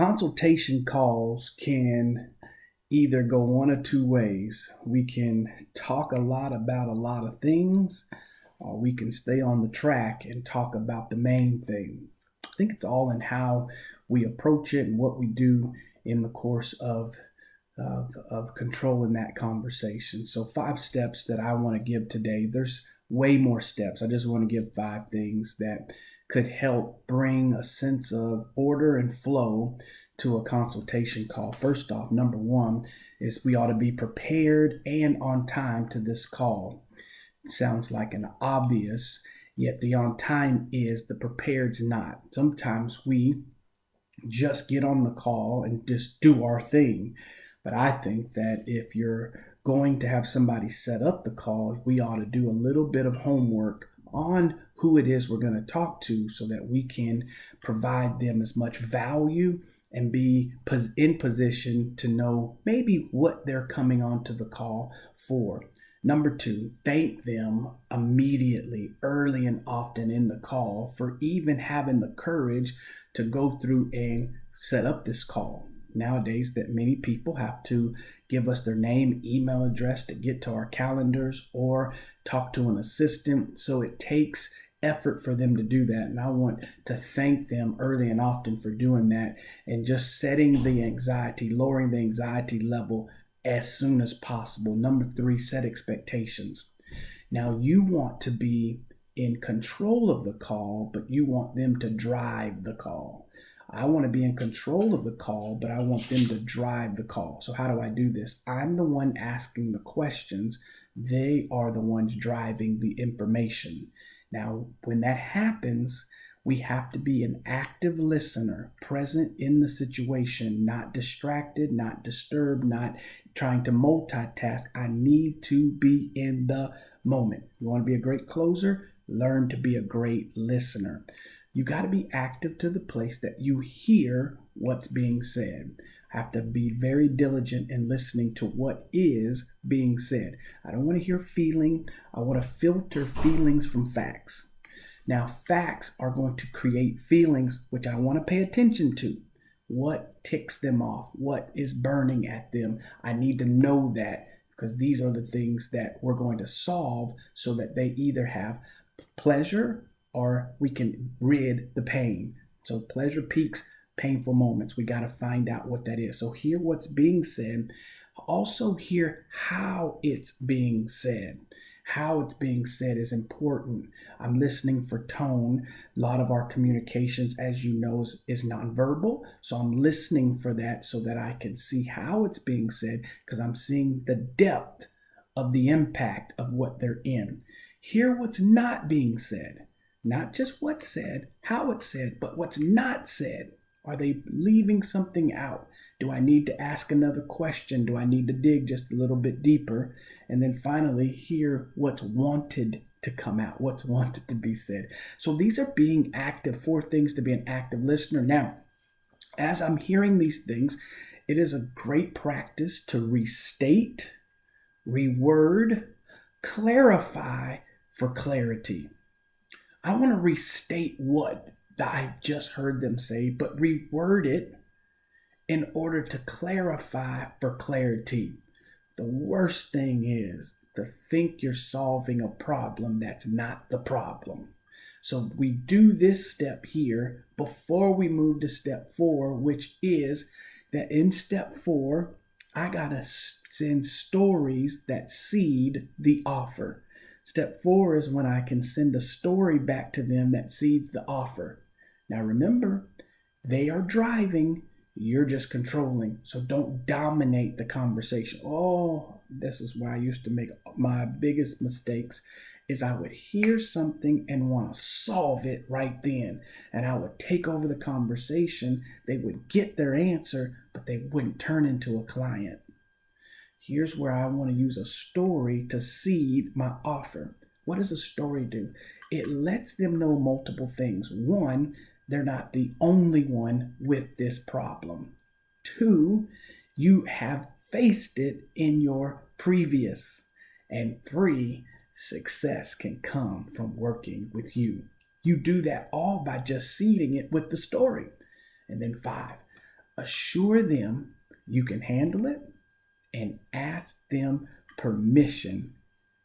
Consultation calls can either go one or two ways. We can talk a lot about a lot of things, or we can stay on the track and talk about the main thing. I think it's all in how we approach it and what we do in the course of controlling that conversation. So 5 steps that I want to give today. There's way more steps. I just want to give 5 things that could help bring a sense of order and flow to a consultation call. First off, number 1 is we ought to be prepared and on time to this call. It sounds like an obvious, yet the on time is, the prepared's not. Sometimes we just get on the call and just do our thing. But I think that if you're going to have somebody set up the call, we ought to do a little bit of homework on who it is we're going to talk to so that we can provide them as much value and be in position to know maybe what they're coming onto the call for. Number 2, thank them immediately, early and often in the call for even having the courage to go through and set up this call. Nowadays, that many people have to give us their name, email address to get to our calendars or talk to an assistant. So it takes effort for them to do that. And I want to thank them early and often for doing that and just setting the anxiety, lowering the anxiety level as soon as possible. Number 3, set expectations. Now you want to be in control of the call, but you want them to drive the call. I want to be in control of the call, but I want them to drive the call. So how do I do this? I'm the one asking the questions. They are the ones driving the information. Now, when that happens, we have to be an active listener, present in the situation, not distracted, not disturbed, not trying to multitask. I need to be in the moment. You want to be a great closer? Learn to be a great listener. You got to be active to the place that you hear what's being said. I have to be very diligent in listening to what is being said. I don't want to hear feeling. I want to filter feelings from facts. Now, facts are going to create feelings, which I want to pay attention to. What ticks them off? What is burning at them? I need to know that because these are the things that we're going to solve so that they either have pleasure or we can rid the pain. So pleasure peaks, painful moments. We got to find out what that is. So hear what's being said. Also hear how it's being said. How it's being said is important. I'm listening for tone. A lot of our communications, as you know, is nonverbal. So I'm listening for that so that I can see how it's being said because I'm seeing the depth of the impact of what they're in. Hear what's not being said. Not just what's said, how it's said, but what's not said. Are they leaving something out? Do I need to ask another question? Do I need to dig just a little bit deeper? And then finally, hear what's wanted to come out, what's wanted to be said. So these are being active, 4 things to be an active listener. Now, as I'm hearing these things, it is a great practice to restate, reword, clarify for clarity. I want to restate what I just heard them say, but reword it in order to clarify for clarity. The worst thing is to think you're solving a problem that's not the problem. So we do this step here before we move to step 4, which is that in step 4, I got to send stories that seed the offer. Step 4 is when I can send a story back to them that seeds the offer. Now remember, they are driving, you're just controlling. So don't dominate the conversation. Oh, this is where I used to make my biggest mistakes is I would hear something and want to solve it right then. And I would take over the conversation. They would get their answer, but they wouldn't turn into a client. Here's where I want to use a story to seed my offer. What does a story do? It lets them know multiple things. 1, they're not the only one with this problem. 2, you have faced it in your previous. And 3, success can come from working with you. You do that all by just seeding it with the story. And then 5, assure them you can handle it, and ask them permission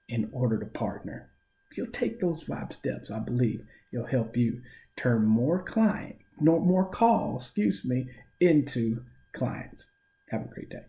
in order to partner. If you'll take those 5 steps, I believe it'll help you turn more calls, into clients. Have a great day.